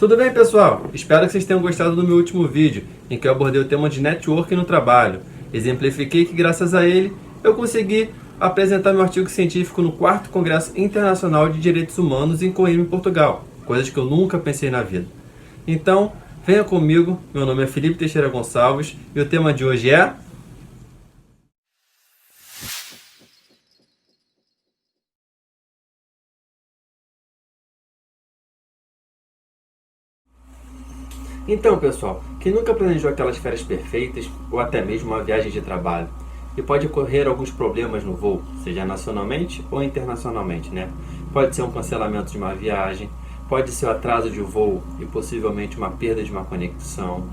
Tudo bem, pessoal? Espero que vocês tenham gostado do meu último vídeo, em que eu abordei o tema de networking no trabalho. Exemplifiquei que, graças a ele, eu consegui apresentar meu artigo científico no 4º Congresso Internacional de Direitos Humanos em Coimbra, em Portugal. Coisas que eu nunca pensei na vida. Então, venha comigo. Meu nome é Felipe Teixeira Gonçalves e o tema de hoje é... Então, pessoal, quem nunca planejou aquelas férias perfeitas ou até mesmo uma viagem de trabalho? E pode ocorrer alguns problemas no voo, seja nacionalmente ou internacionalmente, né? Pode ser um cancelamento de uma viagem, pode ser o atraso de um voo e possivelmente uma perda de uma conexão,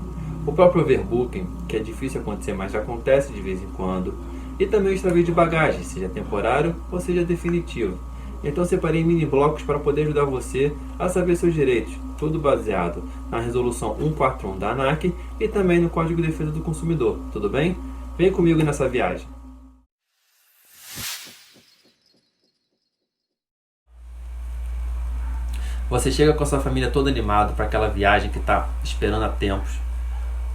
o próprio overbooking, que é difícil acontecer, mas acontece de vez em quando, e também o extravio de bagagem, seja temporário ou seja definitivo. Então separei mini blocos para poder ajudar você a saber seus direitos, tudo baseado na resolução 141 da ANAC e também no Código de Defesa do Consumidor, tudo bem? Vem comigo nessa viagem. Você chega com a sua família toda animado para aquela viagem que está esperando há tempos,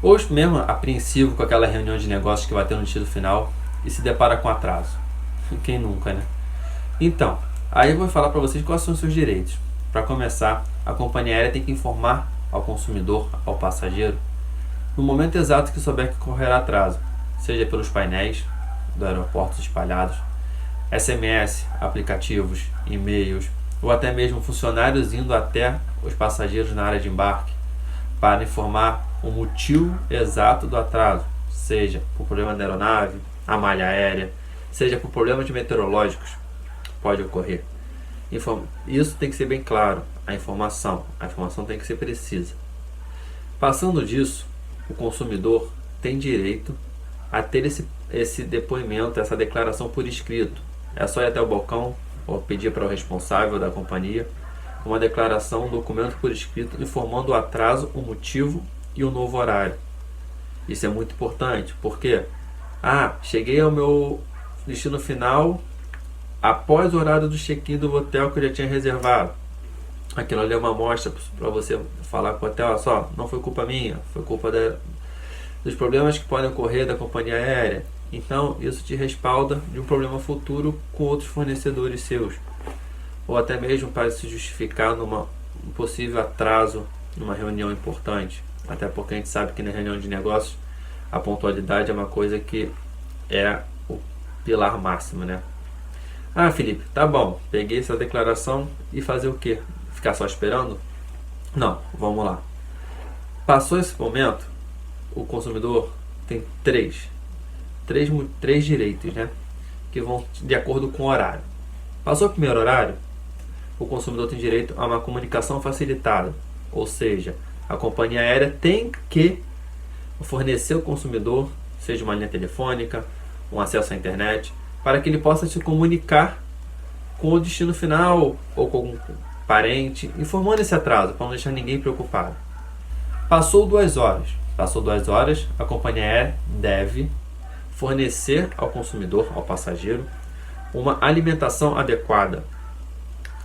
ou mesmo apreensivo com aquela reunião de negócios que vai ter no destino final e se depara com atraso. Quem nunca, né? Então, aí eu vou falar para vocês quais são os seus direitos. Para começar, a companhia aérea tem que informar ao consumidor, ao passageiro, no momento exato que souber que ocorrerá atraso, seja pelos painéis do aeroporto espalhados, SMS, aplicativos, e-mails, ou até mesmo funcionários indo até os passageiros na área de embarque, para informar o motivo exato do atraso, seja por problema da aeronave, a malha aérea, seja por problemas meteorológicos, pode ocorrer. Isso tem que ser bem claro, a informação tem que ser precisa. Passando disso, o consumidor tem direito a ter esse depoimento, essa declaração por escrito. É só ir até o balcão ou pedir para o responsável da companhia uma declaração, um documento por escrito informando o atraso, o motivo e o novo horário. Isso é muito importante, porque cheguei ao meu destino final após o horário do check-in do hotel que eu já tinha reservado. Aquilo ali é uma amostra para você falar com o hotel, só, não foi culpa minha, foi culpa dos problemas que podem ocorrer da companhia aérea. Então, isso te respalda de um problema futuro com outros fornecedores seus. Ou até mesmo para se justificar um possível atraso numa reunião importante. Até porque a gente sabe que na reunião de negócios a pontualidade é uma coisa que é o pilar máximo, né? Felipe, tá bom, peguei essa declaração e fazer o quê? Ficar só esperando? Não, vamos lá. Passou esse momento, o consumidor tem três direitos, né? Que vão de acordo com o horário. Passou o primeiro horário, o consumidor tem direito a uma comunicação facilitada, ou seja, a companhia aérea tem que fornecer ao consumidor, seja uma linha telefônica, um acesso à internet, para que ele possa se comunicar com o destino final ou com um parente, informando esse atraso, para não deixar ninguém preocupado. Passou 2 horas. A companhia aérea deve fornecer ao consumidor, ao passageiro, uma alimentação adequada,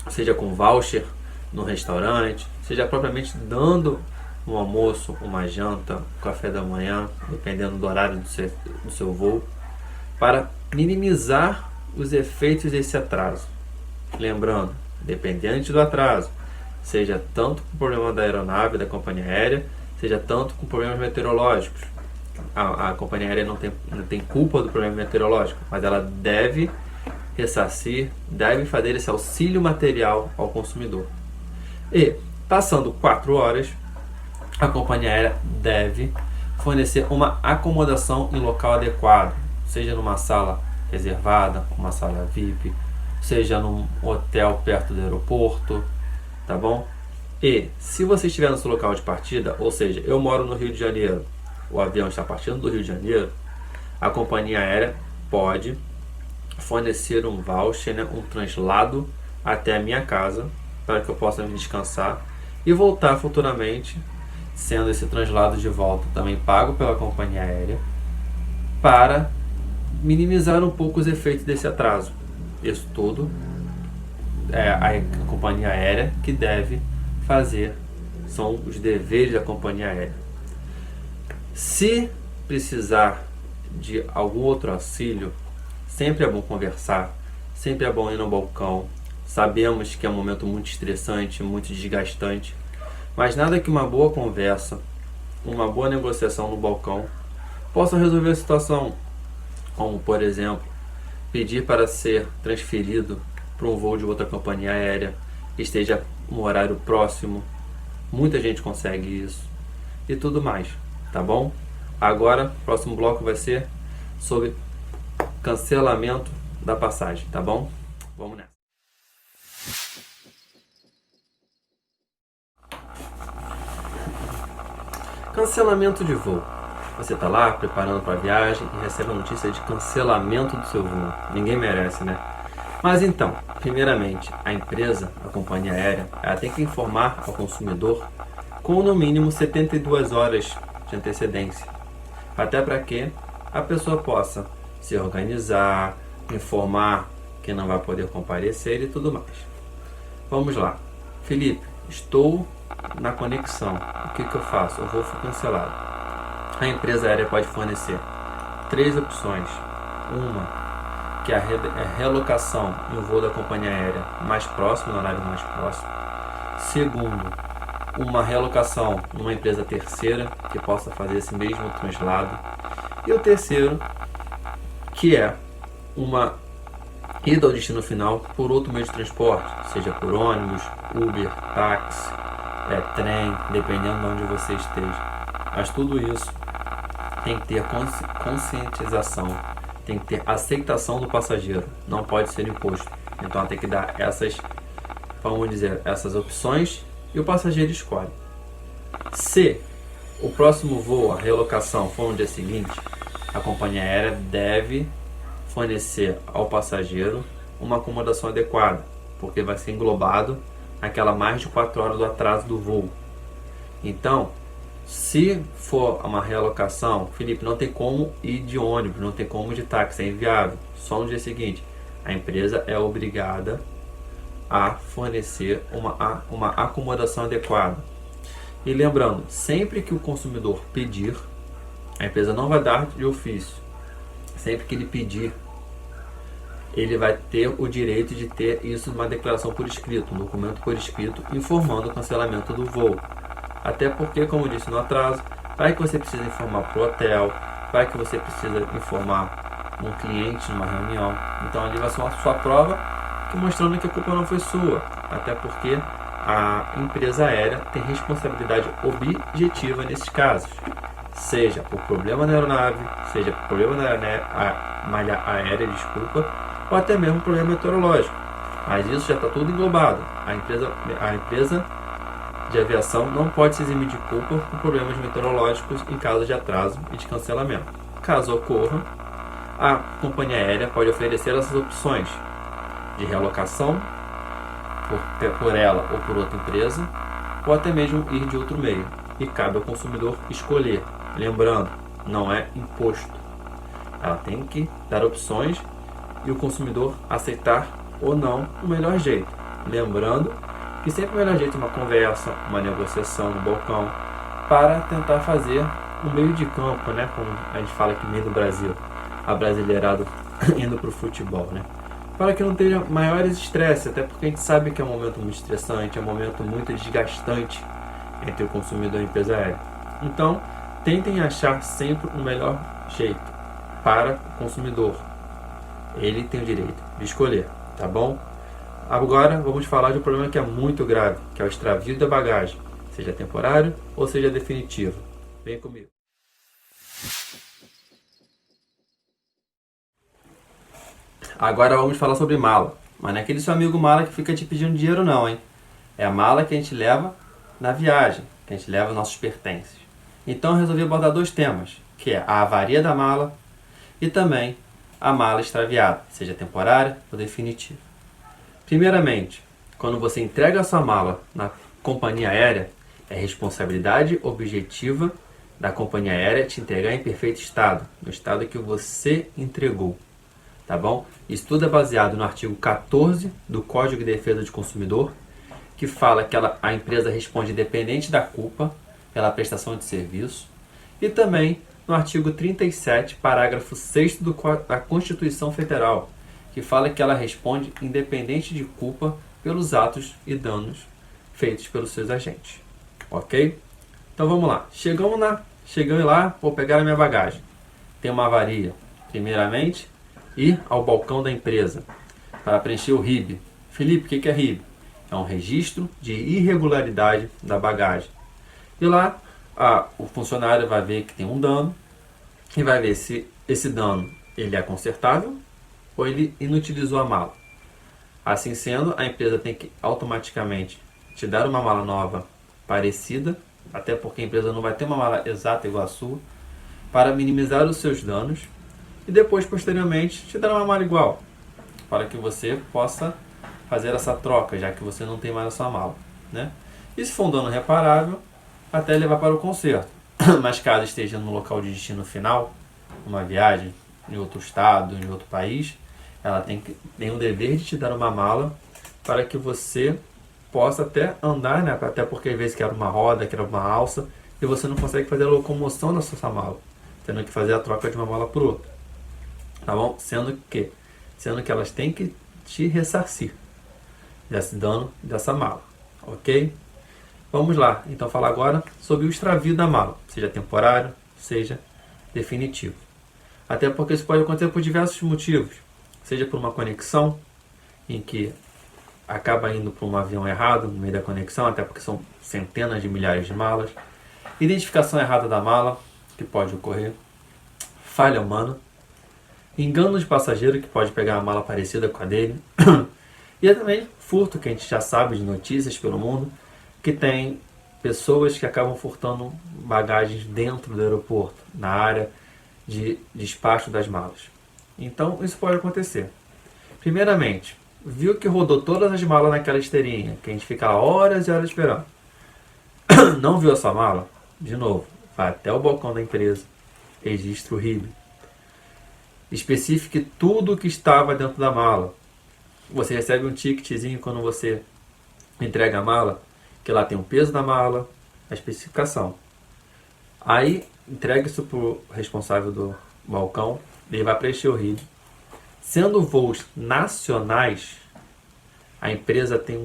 seja com voucher no restaurante, seja propriamente dando um almoço, uma janta, um café da manhã, dependendo do horário do seu voo, para minimizar os efeitos desse atraso. Lembrando, dependente do atraso, seja tanto com o problema da aeronave, da companhia aérea, seja tanto com problemas meteorológicos. A companhia aérea não tem culpa do problema meteorológico, mas ela deve ressarcir, deve fazer esse auxílio material ao consumidor. E, passando 4 horas, a companhia aérea deve fornecer uma acomodação em local adequado, seja numa sala reservada, uma sala VIP, seja num hotel perto do aeroporto, tá bom? E se você estiver no seu local de partida, ou seja, eu moro no Rio de Janeiro, o avião está partindo do Rio de Janeiro, a companhia aérea pode fornecer um voucher, né, um translado até a minha casa, para que eu possa me descansar e voltar futuramente, sendo esse translado de volta também pago pela companhia aérea, para minimizar um pouco os efeitos desse atraso. Isso tudo é a companhia aérea que deve fazer são os deveres da companhia aérea. Se precisar de algum outro auxílio, sempre é bom conversar, sempre é bom ir no balcão. Sabemos que é um momento muito estressante, muito desgastante, mas nada que uma boa conversa, uma boa negociação no balcão possa resolver a situação, como por exemplo, pedir para ser transferido para um voo de outra companhia aérea que esteja no horário próximo. Muita gente consegue isso e tudo mais, tá bom? Agora, o próximo bloco vai ser sobre cancelamento da passagem, tá bom? Vamos nessa. Cancelamento de voo. Você está lá preparando para a viagem e recebe a notícia de cancelamento do seu voo. Ninguém merece, né? Mas então, primeiramente, a empresa, a companhia aérea, ela tem que informar ao consumidor com no mínimo 72 horas de antecedência. Até para que a pessoa possa se organizar, informar que não vai poder comparecer e tudo mais. Vamos lá. Felipe, estou na conexão. O que eu faço? O voo foi cancelado. A empresa aérea pode fornecer 3 opções. Uma, que é a relocação em um voo da companhia aérea mais próximo, no horário mais próximo. Segundo, uma relocação numa empresa terceira que possa fazer esse mesmo translado. E o terceiro, que é uma ida ao destino final por outro meio de transporte, seja por ônibus, Uber, táxi, trem, dependendo de onde você esteja. Mas tudo isso tem que ter conscientização, tem que ter aceitação do passageiro, não pode ser imposto. Então tem que dar essas opções e o passageiro escolhe. Se o próximo voo, a relocação, for no dia seguinte, a companhia aérea deve fornecer ao passageiro uma acomodação adequada, porque vai ser englobado naquela mais de 4 horas do atraso do voo. Então, se for uma realocação, Felipe, não tem como ir de ônibus, não tem como ir de táxi, é inviável. Só no dia seguinte, a empresa é obrigada a fornecer uma acomodação adequada. E lembrando, sempre que o consumidor pedir, a empresa não vai dar de ofício. Sempre que ele pedir, ele vai ter o direito de ter isso numa declaração por escrito, um documento por escrito, informando o cancelamento do voo. Até porque, como eu disse no atraso, vai que você precisa informar para o hotel, vai que você precisa informar um cliente numa reunião. Então ali vai ser uma sua prova mostrando que a culpa não foi sua. Até porque a empresa aérea tem responsabilidade objetiva nesses casos. Seja por problema na aeronave, seja por problema na malha aérea, ou até mesmo problema meteorológico. Mas isso já está tudo englobado. A empresa de aviação não pode se eximir de culpa por problemas meteorológicos em caso de atraso e de cancelamento. Caso ocorra, a companhia aérea pode oferecer essas opções de realocação por ela ou por outra empresa, ou até mesmo ir de outro meio. E cabe ao consumidor escolher. Lembrando, não é imposto. Ela tem que dar opções e o consumidor aceitar ou não o melhor jeito. Lembrando que sempre o melhor jeito é uma conversa, uma negociação no balcão, para tentar fazer um meio de campo, né? Como a gente fala aqui meio do Brasil, abrasileirado indo para o futebol, né? Para que não tenha maiores estresses, até porque a gente sabe que é um momento muito estressante, é um momento muito desgastante entre o consumidor e a empresa aérea. Então, tentem achar sempre o melhor jeito para o consumidor. Ele tem o direito de escolher, tá bom? Agora vamos falar de um problema que é muito grave, que é o extravio da bagagem, seja temporário ou seja definitivo. Vem comigo. Agora vamos falar sobre mala. Mas não é aquele seu amigo mala que fica te pedindo dinheiro não, hein? É a mala que a gente leva na viagem, que a gente leva os nossos pertences. Então eu resolvi abordar 2 temas, que é a avaria da mala e também a mala extraviada, seja temporária ou definitiva. Primeiramente, quando você entrega a sua mala na companhia aérea, é responsabilidade objetiva da companhia aérea te entregar em perfeito estado, no estado que você entregou, tá bom? Isso tudo é baseado no artigo 14 do Código de Defesa do Consumidor, que fala que a empresa responde independente da culpa pela prestação de serviço. E também no artigo 37, parágrafo 6º da Constituição Federal, que fala que ela responde independente de culpa pelos atos e danos feitos pelos seus agentes. Ok? Então vamos lá. Chegando lá, vou pegar a minha bagagem. Tem uma avaria. Primeiramente, ir ao balcão da empresa para preencher o RIB. Felipe, o que é RIB? É um registro de irregularidade da bagagem. E lá, o funcionário vai ver que tem um dano e vai ver se esse dano ele é consertável ou ele inutilizou a mala. Assim sendo, a empresa tem que automaticamente te dar uma mala nova parecida, até porque a empresa não vai ter uma mala exata igual a sua, para minimizar os seus danos, e depois, posteriormente, te dar uma mala igual, para que você possa fazer essa troca, já que você não tem mais a sua mala, né? E se for um dano reparável, até levar para o conserto. Mas caso esteja no local de destino final, uma viagem em outro estado, em outro país, ela tem o dever de te dar uma mala para que você possa até andar, né? Até porque às vezes quer uma roda, quer uma alça, e você não consegue fazer a locomoção da sua mala, tendo que fazer a troca de uma mala por outra. Tá bom? Sendo que elas têm que te ressarcir desse dano dessa mala. Ok? Vamos lá, então falar agora sobre o extravio da mala, seja temporário, seja definitivo. Até porque isso pode acontecer por diversos motivos, seja por uma conexão, em que acaba indo para um avião errado no meio da conexão, até porque são centenas de milhares de malas, identificação errada da mala, que pode ocorrer, falha humana, engano de passageiro, que pode pegar uma mala parecida com a dele, e também furto, que a gente já sabe de notícias pelo mundo, que tem pessoas que acabam furtando bagagens dentro do aeroporto, na área de despacho das malas. Então, isso pode acontecer. Primeiramente, viu que rodou todas as malas naquela esteirinha, que a gente fica horas e horas esperando. Não viu a sua mala? De novo, vai até o balcão da empresa, registra o RIB. Especifique tudo o que estava dentro da mala. Você recebe um ticketzinho quando você entrega a mala, que lá tem o peso da mala, a especificação. Aí, entrega isso para o responsável do balcão, ele vai preencher o RIB. Sendo voos nacionais, a empresa tem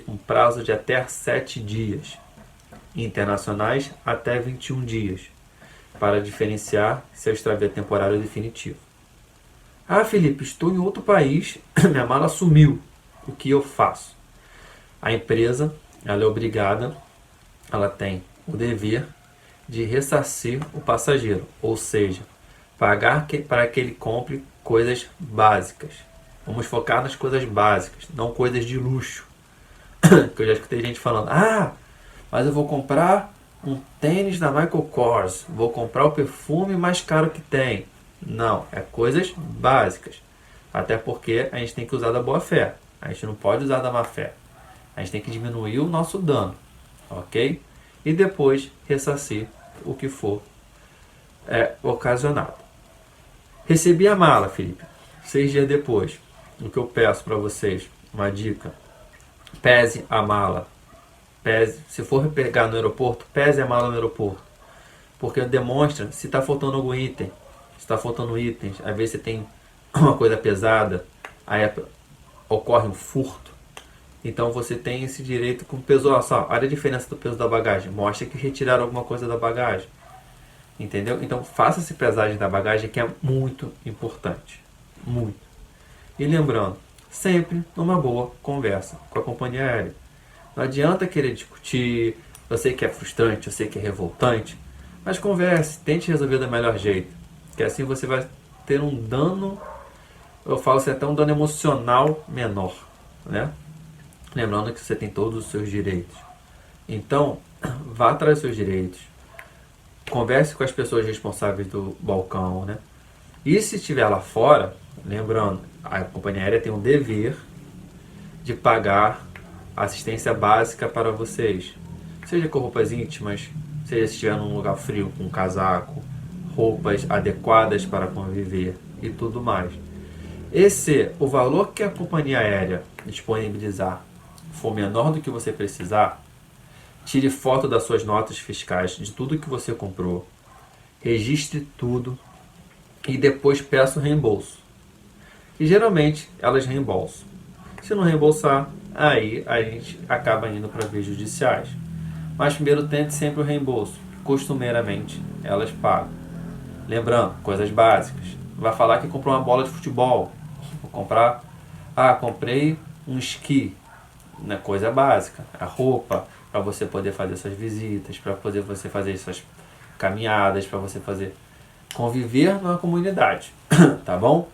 um prazo de até 7 dias. Internacionais, até 21 dias, para diferenciar se é o extravio temporário ou definitivo. Ah, Felipe, estou em outro país, minha mala sumiu. O que eu faço? A empresa, ela é obrigada, ela tem o dever de ressarcir o passageiro, ou seja, pagar para que ele compre coisas básicas. Vamos focar nas coisas básicas, não coisas de luxo. Que eu já escutei gente falando, mas eu vou comprar um tênis da Michael Kors, vou comprar o perfume mais caro que tem. Não, é coisas básicas. Até porque a gente tem que usar da boa fé. A gente não pode usar da má fé. A gente tem que diminuir o nosso dano, ok? E depois ressarcir o que for ocasionado. Recebi a mala, Felipe, 6 dias depois. O que eu peço para vocês, uma dica: pese a mala. Se for pegar no aeroporto, pese a mala no aeroporto. Porque demonstra se está faltando algum item. Se está faltando itens, às vezes você tem uma coisa pesada, aí ocorre um furto. Então você tem esse direito com o peso. Olha a diferença do peso da bagagem. Mostra que retiraram alguma coisa da bagagem. Entendeu? Então faça essa pesagem da bagagem, que é muito importante. Muito. E lembrando, sempre numa boa conversa com a companhia aérea. Não adianta querer discutir. Eu sei que é frustrante, eu sei que é revoltante. Mas converse, tente resolver do melhor jeito. Que assim você vai ter um dano, eu falo assim, até um dano emocional menor, né? Lembrando que você tem todos os seus direitos. Então, vá atrás dos seus direitos. Converse com as pessoas responsáveis do balcão, né? E se estiver lá fora, lembrando, a companhia aérea tem um dever de pagar assistência básica para vocês. Seja com roupas íntimas, seja se estiver num lugar frio, com um casaco, roupas adequadas para conviver e tudo mais. O valor que a companhia aérea disponibilizar for menor do que você precisar, tire foto das suas notas fiscais, de tudo que você comprou, registre tudo e depois peça o reembolso. E geralmente elas reembolsam. Se não reembolsar, aí a gente acaba indo para vias judiciais. Mas primeiro tente sempre o reembolso. Costumeiramente elas pagam. Lembrando, coisas básicas. Vai falar que comprou uma bola de futebol. Vou comprar. Comprei um esqui. Coisa básica. A roupa para você poder fazer suas visitas, para poder você fazer suas caminhadas, para você fazer conviver numa comunidade. Tá bom?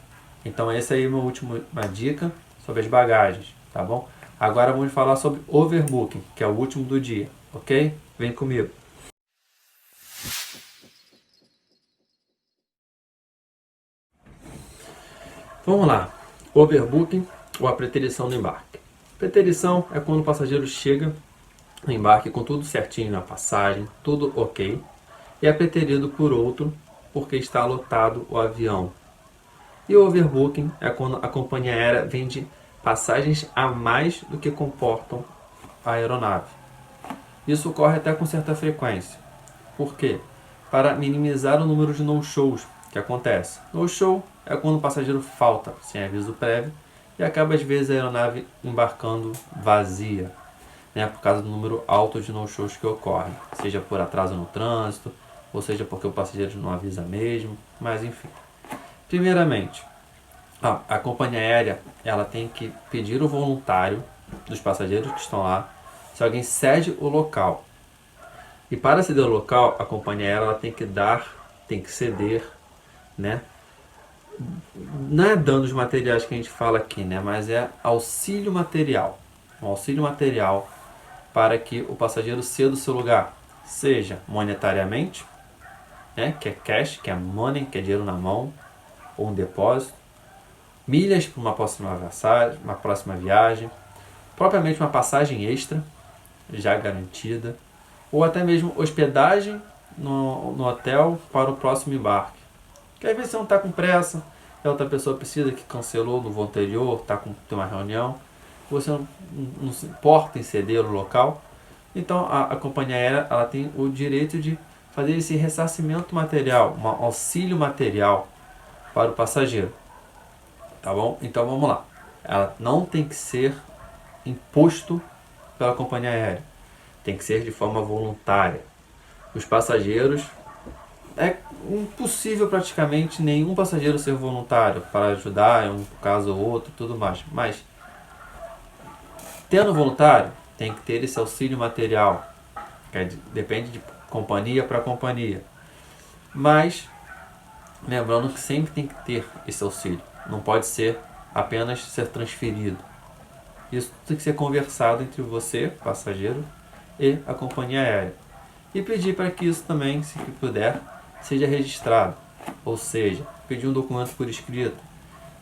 Então essa aí é a minha última dica sobre as bagagens, tá bom? Agora vamos falar sobre overbooking, que é o último do dia, ok? Vem comigo. Vamos lá. Overbooking ou a preterição do embarque. Preterição é quando o passageiro chega no embarque com tudo certinho na passagem, tudo ok, e é preterido por outro porque está lotado o avião. E o overbooking é quando a companhia aérea vende passagens a mais do que comportam a aeronave. Isso ocorre até com certa frequência. Por quê? Para minimizar o número de no-shows que acontece. No-show é quando o passageiro falta sem aviso prévio e acaba às vezes a aeronave embarcando vazia, por causa do número alto de no-shows que ocorrem, seja por atraso no trânsito, ou seja porque o passageiro não avisa mesmo, mas enfim. Primeiramente, a companhia aérea ela tem que pedir o voluntário dos passageiros que estão lá se alguém cede o local. E para ceder o local, a companhia aérea ela tem que ceder, não é danos materiais que a gente fala aqui, mas é auxílio material. Um auxílio material para que o passageiro ceda o seu lugar, seja monetariamente, que é cash, que é money, que é dinheiro na mão, ou um depósito, milhas para uma próxima viagem, propriamente uma passagem extra, já garantida, ou até mesmo hospedagem no hotel para o próximo embarque. Que às vezes você não está com pressa, a outra pessoa precisa que cancelou no voo anterior, tem uma reunião, você não se importa em ceder o local, então a companhia aérea ela tem o direito de fazer esse ressarcimento material, um auxílio material para o passageiro. Tá bom? Então vamos lá. Ela não tem que ser imposto pela companhia aérea. Tem que ser de forma voluntária. Os passageiros... É impossível praticamente nenhum passageiro ser voluntário para ajudar em um caso ou outro, tudo mais. Mas, tendo voluntário, tem que ter esse auxílio material. Depende de companhia para companhia. Mas, lembrando que sempre tem que ter esse auxílio. Não pode ser apenas ser transferido. Isso tem que ser conversado entre você, passageiro, e a companhia aérea. E pedir para que isso também, se puder, seja registrado. Ou seja, pedir um documento por escrito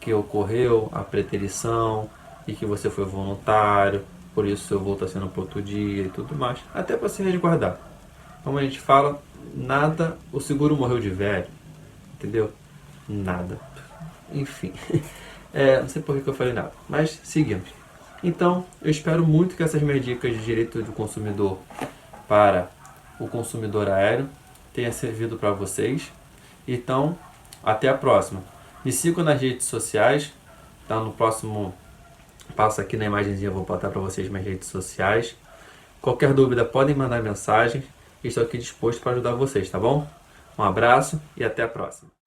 que ocorreu a preterição e que você foi voluntário, por isso seu voo está sendo para outro dia e tudo mais. Até para se resguardar. Como a gente fala, nada, o seguro morreu de velho. Entendeu? Nada. Enfim. Não sei por que eu falei nada. Mas seguimos. Então, eu espero muito que essas minhas dicas de direito do consumidor para o consumidor aéreo tenha servido para vocês. Então, até a próxima. Me sigam nas redes sociais. Tá no próximo passo aqui na imagenzinha, eu vou botar para vocês minhas redes sociais. Qualquer dúvida, podem mandar mensagem. Estou aqui disposto para ajudar vocês, tá bom? Um abraço e até a próxima.